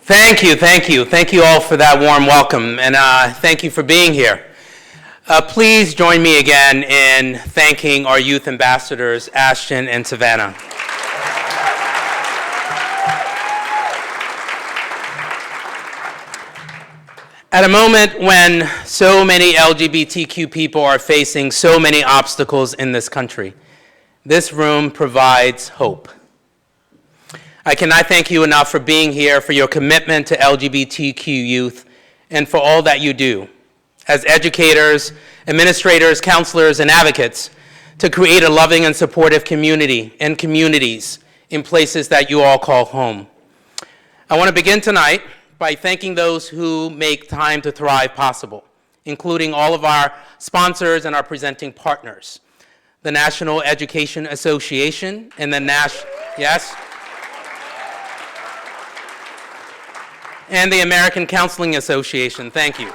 Thank you. Thank you all for that warm welcome, and thank you for being here. Please join me again in thanking our youth ambassadors, Ashton and Savannah. At a moment when so many LGBTQ people are facing so many obstacles in this country, this room provides hope. I cannot thank you enough for being here, for your commitment to LGBTQ youth, and for all that you do as educators, administrators, counselors, and advocates to create a loving and supportive community and communities in places that you all call home. I want to begin tonight by thanking those who make Time to Thrive possible, including all of our sponsors and our presenting partners, the National Education Association and the and the American Counseling Association. Thank you.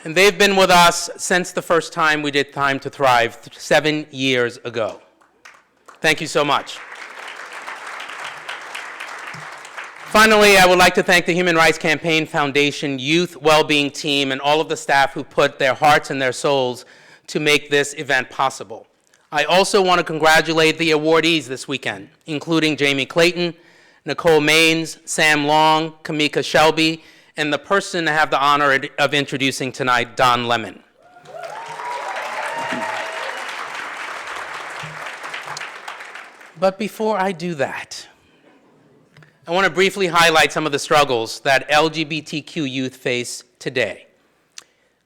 And they've been with us since the first time we did Time to Thrive 7 years ago. Thank you so much. Finally, I would like to thank the Human Rights Campaign Foundation Youth Wellbeing Team and all of the staff who put their hearts and their souls to make this event possible. I also want to congratulate the awardees this weekend, including Jamie Clayton, Nicole Maines, Sam Long, Kamika Shelby, and the person I have the honor of introducing tonight, Don Lemon. But before I do that, I want to briefly highlight some of the struggles that LGBTQ youth face today.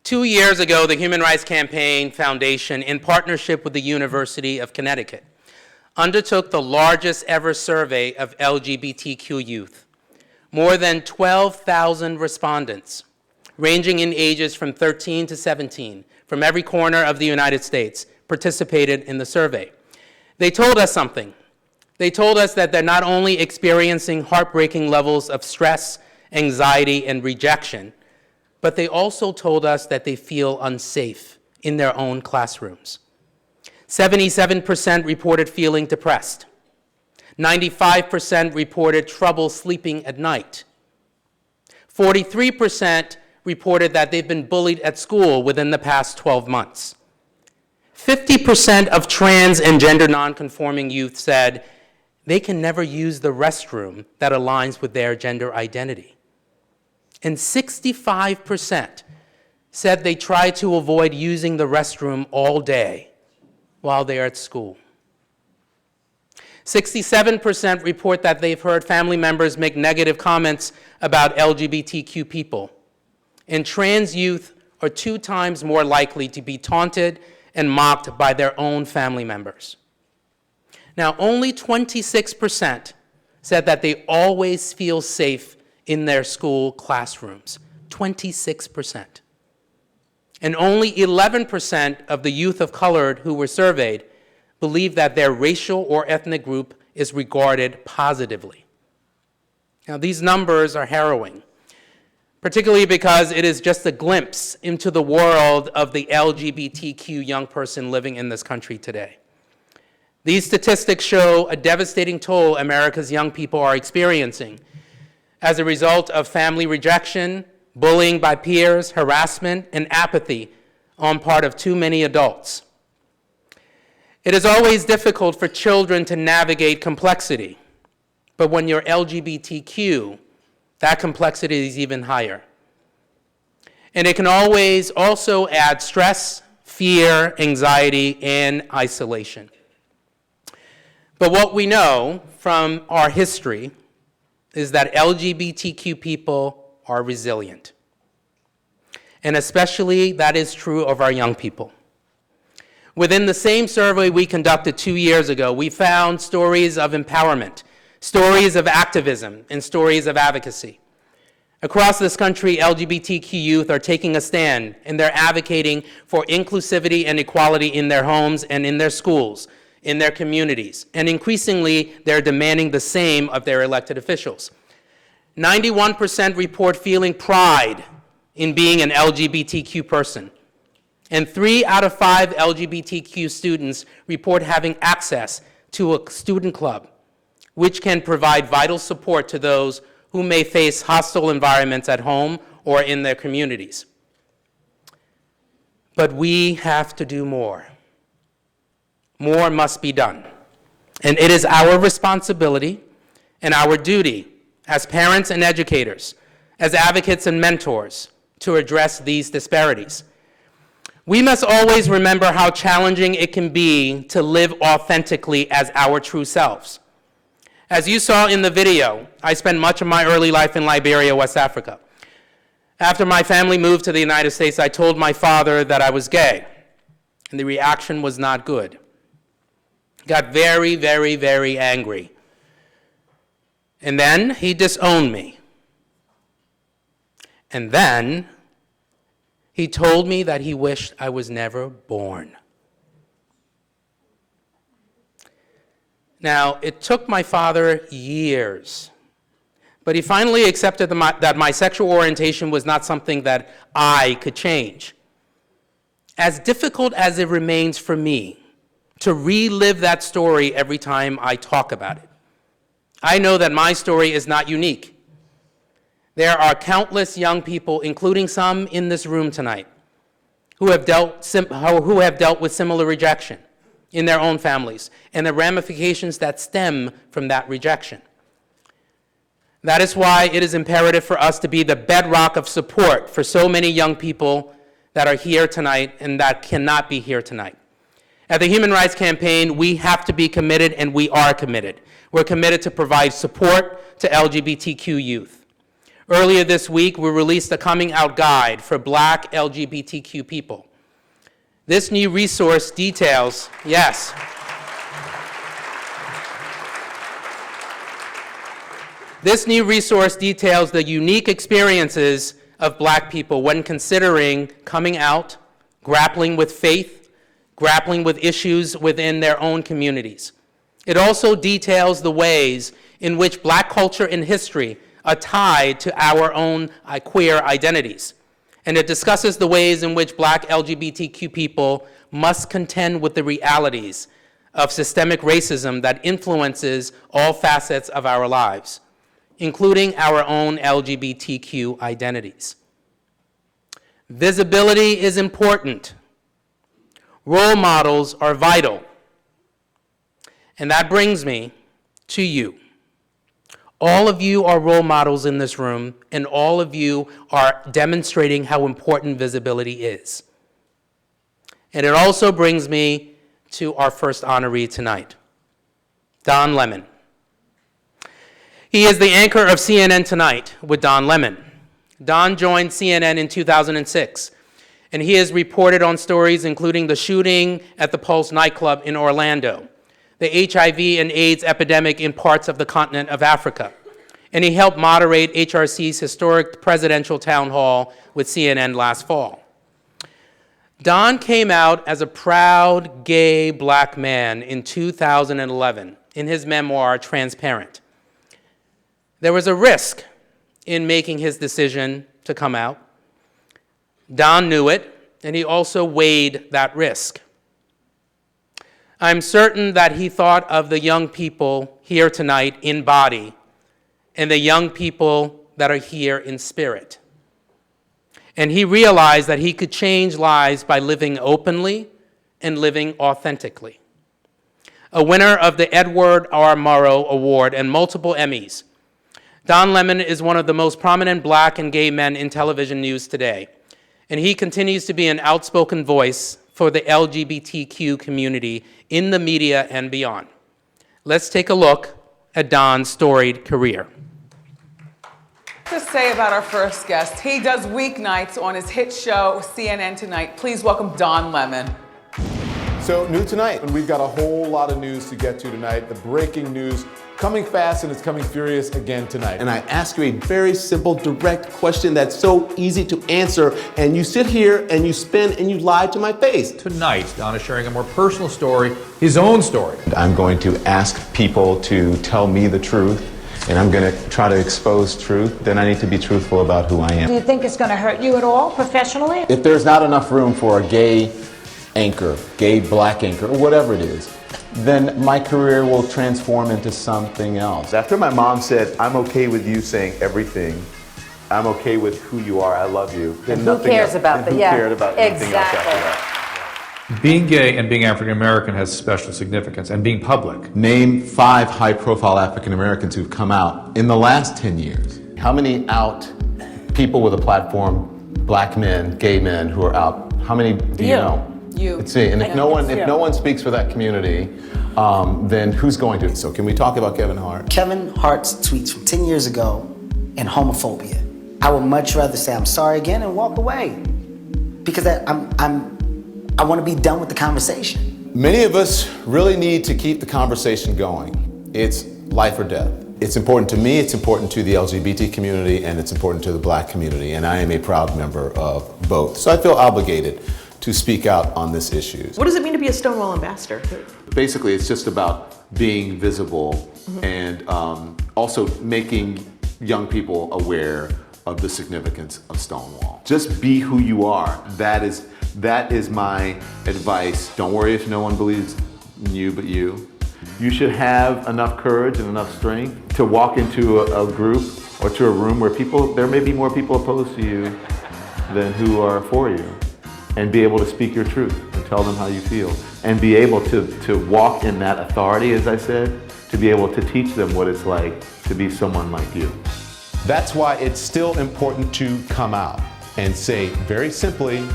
2 years ago, the Human Rights Campaign Foundation, in partnership with the University of Connecticut, undertook the largest ever survey of LGBTQ youth. More than 12,000 respondents, ranging in ages from 13 to 17, from every corner of the United States, participated in the survey. They told us something. They told us that they're not only experiencing heartbreaking levels of stress, anxiety, and rejection, but they also told us that they feel unsafe in their own classrooms. 77% reported feeling depressed. 95% reported trouble sleeping at night. 43% reported that they've been bullied at school within the past 12 months. 50% of trans and gender nonconforming youth said they can never use the restroom that aligns with their gender identity. And 65% said they try to avoid using the restroom all day while they're at school. 67% report that they've heard family members make negative comments about LGBTQ people. And trans youth are 2 times more likely to be taunted and mocked by their own family members. Now, only 26% said that they always feel safe in their school classrooms, 26%. And only 11% of the youth of color who were surveyed believe that their racial or ethnic group is regarded positively. Now, these numbers are harrowing, particularly because it is just a glimpse into the world of the LGBTQ young person living in this country today. These statistics show a devastating toll America's young people are experiencing as a result of family rejection, bullying by peers, harassment, and apathy on part of too many adults. It is always difficult for children to navigate complexity, but when you're LGBTQ, that complexity is even higher. And it can always also add stress, fear, anxiety, and isolation. But what we know from our history is that LGBTQ people are resilient. And especially that is true of our young people. Within the same survey we conducted 2 years ago, we found stories of empowerment, stories of activism, and stories of advocacy. Across this country, LGBTQ youth are taking a stand, and they're advocating for inclusivity and equality in their homes and in their schools, in their communities, and increasingly, they're demanding the same of their elected officials. 91% report feeling pride in being an LGBTQ person, and 3 out of 5 LGBTQ students report having access to a student club, which can provide vital support to those who may face hostile environments at home or in their communities. But we have to do more. More must be done. And it is our responsibility and our duty as parents and educators, as advocates and mentors, to address these disparities. We must always remember how challenging it can be to live authentically as our true selves. As you saw in the video, I spent much of my early life in Liberia, West Africa. After my family moved to the United States, I told my father that I was gay, and the reaction was not good. He got very, very, very angry. And then he disowned me. And then he told me that he wished I was never born. Now, it took my father years, but he finally accepted that my sexual orientation was not something that I could change. As difficult as it remains for me to relive that story every time I talk about it, I know that my story is not unique. There are countless young people, including some in this room tonight, who have dealt with similar rejection in their own families and the ramifications that stem from that rejection. That is why it is imperative for us to be the bedrock of support for so many young people that are here tonight and that cannot be here tonight. At the Human Rights Campaign, we have to be committed, and we are committed. We're committed to provide support to LGBTQ youth. Earlier this week, we released a coming out guide for Black LGBTQ people. This new resource details, yes. This new resource details the unique experiences of Black people when considering coming out, grappling with faith, grappling with issues within their own communities. It also details the ways in which Black culture and history are tied to our own queer identities. And it discusses the ways in which Black LGBTQ people must contend with the realities of systemic racism that influences all facets of our lives, including our own LGBTQ identities. Visibility is important. Role models are vital. And that brings me to you. All of you are role models in this room, and all of you are demonstrating how important visibility is. And it also brings me to our first honoree tonight, Don Lemon. He is the anchor of CNN Tonight with Don Lemon. Don joined CNN in 2006, and he has reported on stories including the shooting at the Pulse Nightclub in Orlando, the HIV and AIDS epidemic in parts of the continent of Africa, and he helped moderate HRC's historic presidential town hall with CNN last fall. Don came out as a proud gay Black man in 2011 in his memoir, Transparent. There was a risk in making his decision to come out. Don knew it, and he also weighed that risk. I'm certain that he thought of the young people here tonight in body and the young people that are here in spirit. And he realized that he could change lives by living openly and living authentically. A winner of the Edward R. Murrow Award and multiple Emmys, Don Lemon is one of the most prominent Black and gay men in television news today, and he continues to be an outspoken voice for the LGBTQ community in the media and beyond. Let's take a look at Don's storied career. To say about our first guest, he does weeknights on his hit show, CNN Tonight. Please welcome Don Lemon. So new tonight, and we've got a whole lot of news to get to tonight. The breaking news coming fast, and it's coming furious again tonight. And I ask you a very simple, direct question that's so easy to answer, and you sit here and you spin and you lie to my face. Tonight, Don is sharing a more personal story, his own story. I'm going to ask people to tell me the truth, and I'm going to try to expose truth. Then I need to be truthful about who I am. Do you think it's going to hurt you at all professionally? If there's not enough room for a gay anchor, gay Black anchor, or whatever it is, then my career will transform into something else. After my mom said, I'm okay with you saying everything, I'm okay with who you are, I love you. Then And who cares about that? Who Yeah, cared about anything else after exactly. that? Being gay and being African American has special significance, and being public. Name 5 high-profile African Americans who've come out in the last 10 years. How many out people with a platform, black men, gay men who are out? How many do you know? You. Let's see. And if no one speaks for that community, then who's going to? So can we talk about Kevin Hart? Kevin Hart's tweets from 10 years ago and homophobia. I would much rather say I'm sorry again and walk away, because I want to be done with the conversation. Many of us really need to keep the conversation going. It's life or death. It's important to me, it's important to the LGBT community, and it's important to the black community, and I am a proud member of both. So I feel obligated to speak out on this issue. What does it mean to be a Stonewall ambassador? Basically, it's just about being visible and also making young people aware of the significance of Stonewall. Just be who you are. That is my advice. Don't worry if no one believes in you but you. You should have enough courage and enough strength to walk into a group or to a room where there may be more people opposed to you than who are for you, and be able to speak your truth and tell them how you feel, and be able to walk in that authority, as I said, to be able to teach them what it's like to be someone like you. That's why it's still important to come out and say very simply,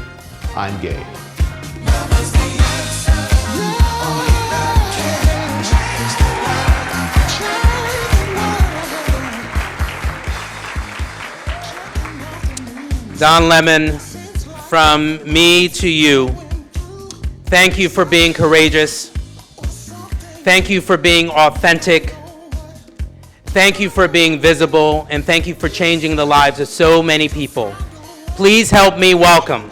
I'm gay. Don Lemon, from me to you, thank you for being courageous. Thank you for being authentic. Thank you for being visible, and thank you for changing the lives of so many people. Please help me welcome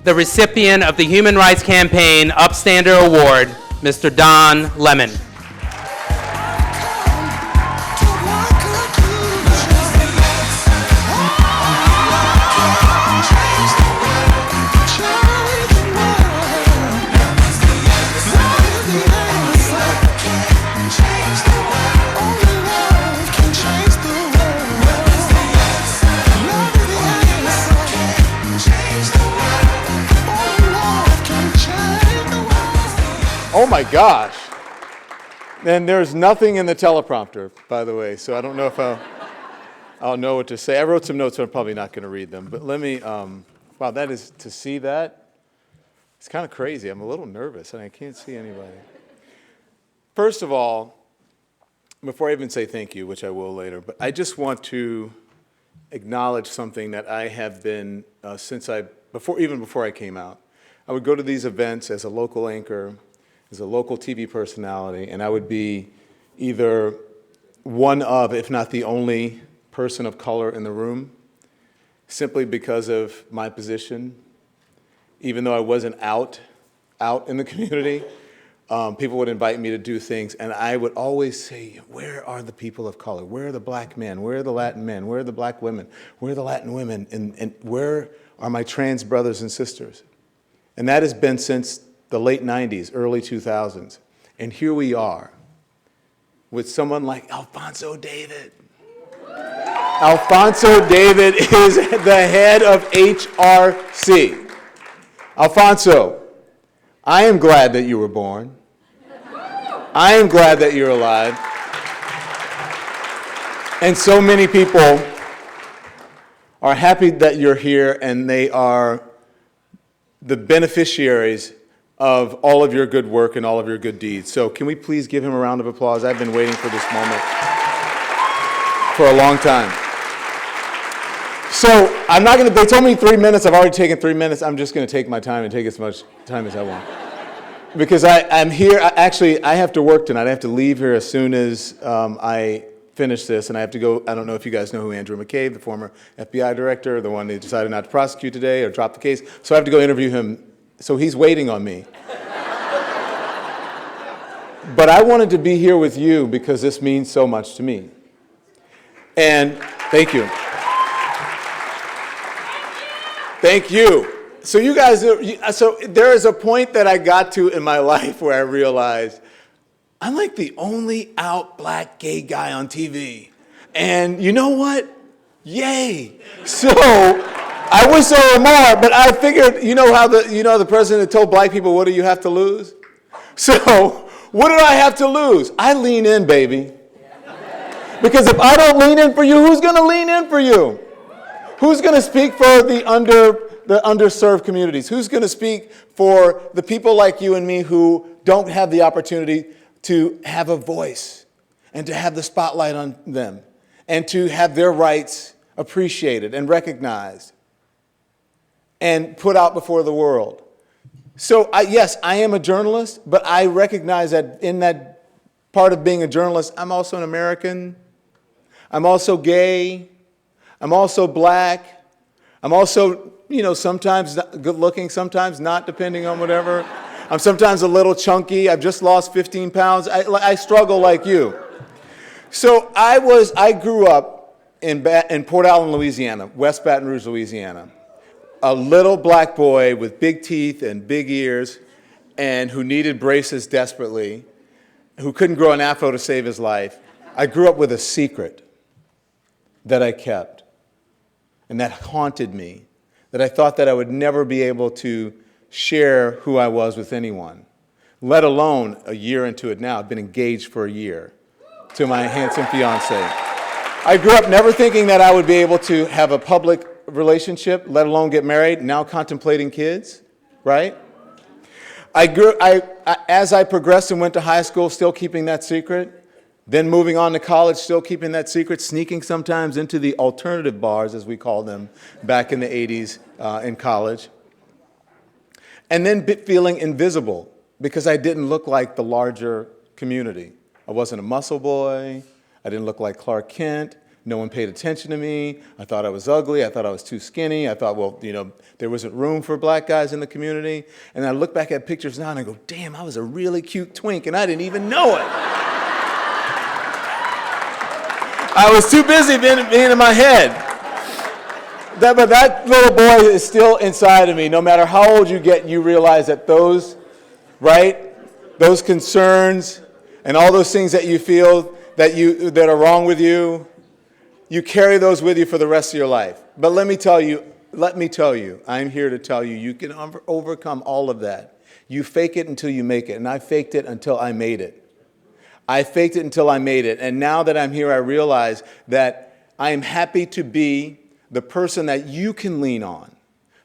the recipient of the Human Rights Campaign Upstander Award, Mr. Don Lemon. Oh my gosh. And there's nothing in the teleprompter, by the way, so I don't know if I'll know what to say. I wrote some notes, but I'm probably not going to read them. But let me, wow, that is, to see that, it's kind of crazy. I'm a little nervous, and I can't see anybody. First of all, before I even say thank you, which I will later, but I just want to acknowledge something that I have been, even before I came out. I would go to these events as a local anchor, as a local TV personality, and I would be either one of, if not the only, person of color in the room, simply because of my position. Even though I wasn't out in the community, people would invite me to do things, and I would always say, where are the people of color? Where are the black men? Where are the Latin men? Where are the black women? Where are the Latin women? And where are my trans brothers and sisters? And that has been since the late 90s, early 2000s. And here we are with someone like Alphonso David. Alphonso David is the head of HRC. Alphonso, I am glad that you were born. I am glad that you're alive. And so many people are happy that you're here, and they are the beneficiaries of all of your good work and all of your good deeds. So can we please give him a round of applause? I've been waiting for this moment for a long time. So I'm not gonna, they told me 3 minutes, I've already taken 3 minutes. I'm just gonna take my time and take as much time as I want. Because I'm here, I have to work tonight. I have to leave here as soon as I finish this, and I have to go. I don't know if you guys know who Andrew McCabe, the former FBI director, the one they decided not to prosecute today or drop the case. So I have to go interview him. So he's waiting on me. But I wanted to be here with you because this means so much to me. And thank you. Thank you. So you guys, so there is a point that I got to in my life where I realized I'm like the only out black gay guy on TV. And you know what? Yay. So I wish there were more, but I figured, you know how the president told black people, what do you have to lose? So what did I have to lose? I lean in, baby. Because if I don't lean in for you, who's going to lean in for you? Who's going to speak for the underserved communities? Who's going to speak for the people like you and me who don't have the opportunity to have a voice and to have the spotlight on them and to have their rights appreciated and recognized and put out before the world? So yes, I am a journalist, but I recognize that in that part of being a journalist, I'm also an American. I'm also gay. I'm also black. I'm also, sometimes good looking, sometimes not, depending on whatever. I'm sometimes a little chunky. I've just lost 15 pounds. I struggle like you. So I grew up in Port Allen, Louisiana, West Baton Rouge, Louisiana. A little black boy with big teeth and big ears and who needed braces desperately, who couldn't grow an afro to save his life. I grew up with a secret that I kept and that haunted me, that I thought that I would never be able to share who I was with anyone, let alone a year into it now. I've been engaged for a year to my handsome fiance. I grew up never thinking that I would be able to have a public relationship, let alone get married, now contemplating kids, right? As I progressed and went to high school, still keeping that secret, then moving on to college, still keeping that secret, sneaking sometimes into the alternative bars, as we called them, back in the 80s in college. And then feeling invisible because I didn't look like the larger community. I wasn't a muscle boy. I didn't look like Clark Kent. No one paid attention to me. I thought I was ugly. I thought I was too skinny. I thought, well, there wasn't room for black guys in the community. And I look back at pictures now and I go, damn, I was a really cute twink and I didn't even know it. I was too busy being in my head. But that little boy is still inside of me. No matter how old you get, you realize that those concerns and all those things that you feel that are wrong with you, you carry those with you for the rest of your life. But let me tell you, I'm here to tell you, you can overcome all of that. You fake it until you make it, and I faked it until I made it. I faked it until I made it, and now that I'm here, I realize that I am happy to be the person that you can lean on.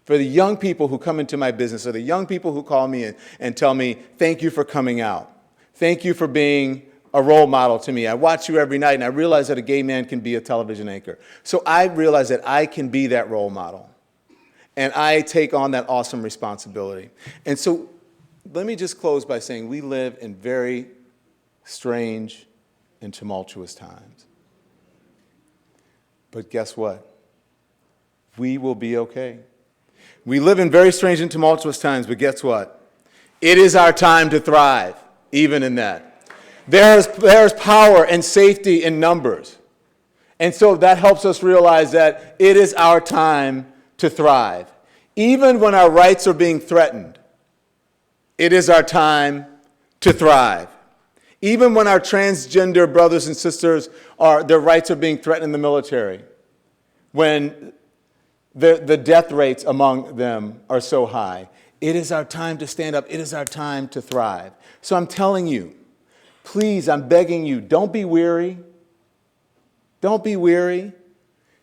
For the young people who come into my business, or the young people who call me and tell me, thank you for coming out. Thank you for being a role model to me. I watch you every night, and I realize that a gay man can be a television anchor. So I realize that I can be that role model, and I take on that awesome responsibility. And so let me just close by saying we live in very strange and tumultuous times. But guess what? We will be okay. We live in very strange and tumultuous times, but guess what? It is our time to thrive, even in that. There's power and safety in numbers. And so that helps us realize that it is our time to thrive. Even when our rights are being threatened, it is our time to thrive. Even when our transgender brothers and sisters, their rights are being threatened in the military, when the death rates among them are so high, it is our time to stand up. It is our time to thrive. So I'm telling you, please, I'm begging you, don't be weary. Don't be weary.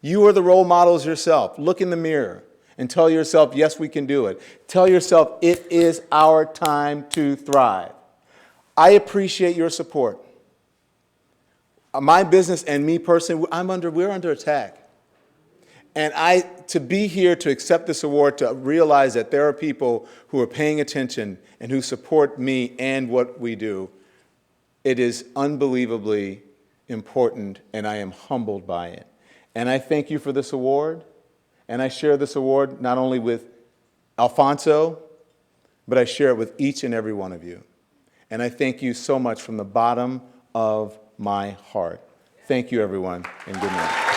You are the role models yourself. Look in the mirror and tell yourself, yes, we can do it. Tell yourself, it is our time to thrive. I appreciate your support. My business and me personally, we're under attack. And to be here to accept this award, to realize that there are people who are paying attention and who support me and what we do, it is unbelievably important, and I am humbled by it. And I thank you for this award, and I share this award not only with Alphonso, but I share it with each and every one of you. And I thank you so much from the bottom of my heart. Thank you, everyone, and good night.